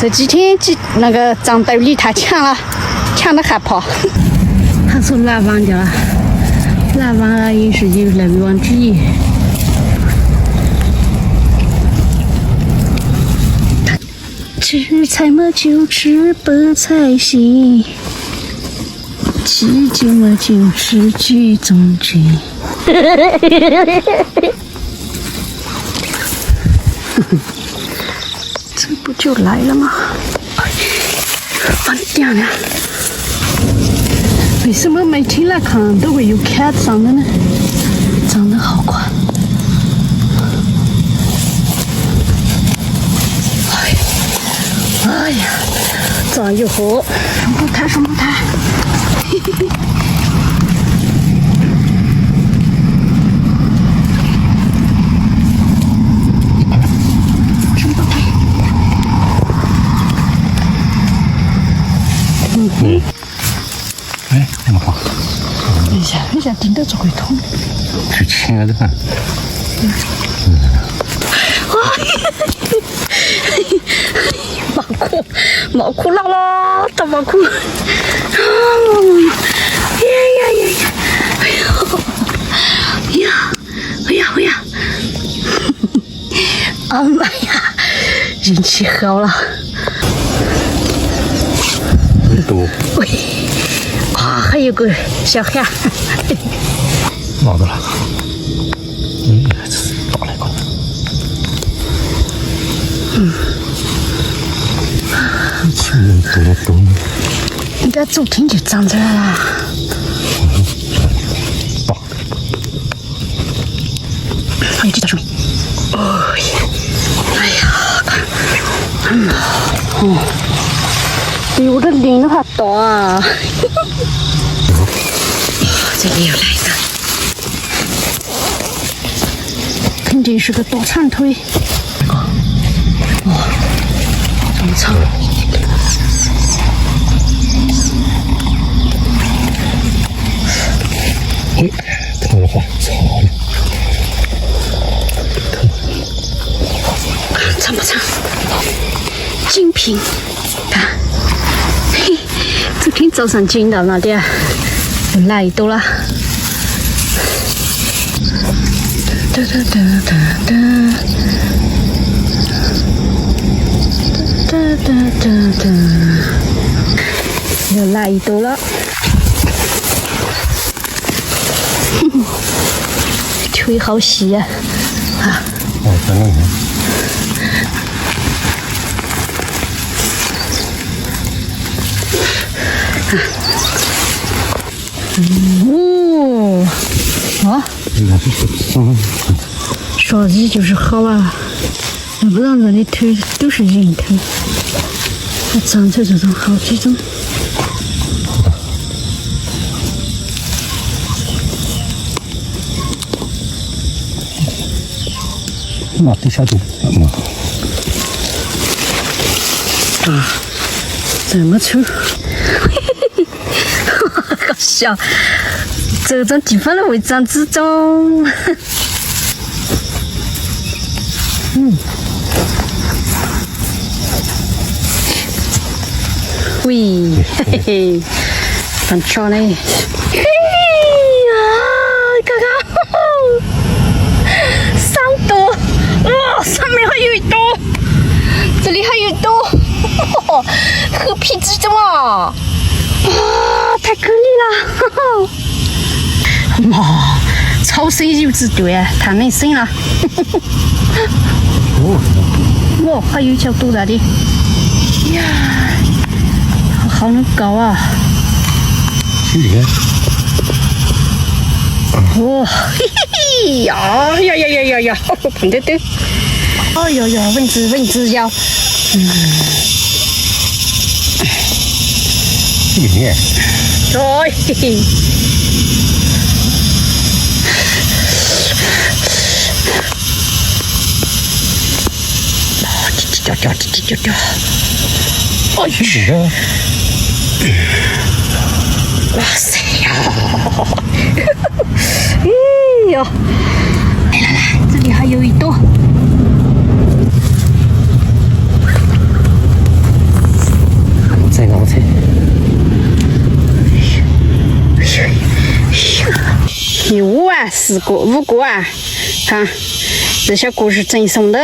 这几天那个长兜里他抢得还跑。他说哪忘掉了，哪忘了也是有来往之意。吃菜嘛就吃白菜心，鸡精嘛就吃鸡中筋。这不就来了吗？完掉了！为什么每天来看都会有看长的呢？长得好快！哎呀，长一盒，什么台？嘿嘿嘿。哎，那么好。等一下，顶到这个桶。是亲爱的饭。毛裤啦啦，大毛裤。呀！哎妈呀，运气好了。多。喂，还有个小孩。拿到了。这是大来个。多。应该昨天就长出来了。大。还有这条兄弟。哎呀，比我的脸都还大啊！这里又来一个，肯定是个大长腿。这么长。嘿，头的话，操了！长不长？精品，看，嘿，昨天早上捡到那点，又来一朵了。又来一朵了。腿好细呀！在那里。勺子就是好啊，要不然人的腿都是人腿，还长出这种好几种。那底下就蛮好。这么粗，好笑。这种地方的会长这种，喂，嘿嘿，很巧嘞。嘿呀，看看，3朵，哇，上面还有一朵，这里还有一朵，和皮子的嘛，哇，太可怜了。哇，超生有质对啊，太能生了。哇，还有一条多大的？呀，好能高啊！哇，嘿嘿嘿呀，碰得到！哎呀，蚊子咬。嘿嘿。掉！哎呀！哇塞呀！哎呦！来，这里还有一朵。有5啊，4个5个啊，看这些果是赠送的。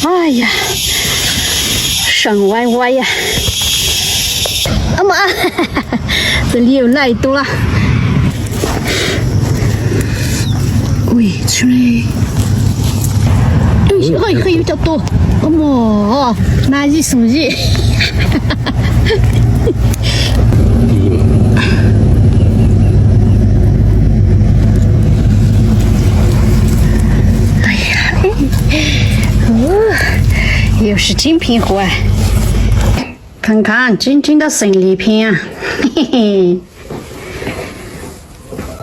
哎呀，上歪歪呀！啊妈，这里又来多了。喂，出来！哎，还有点多。哦莫，拿一送一。哎呀，哦，又是精品货啊！看看，真正的生理品啊，嘿嘿嘿。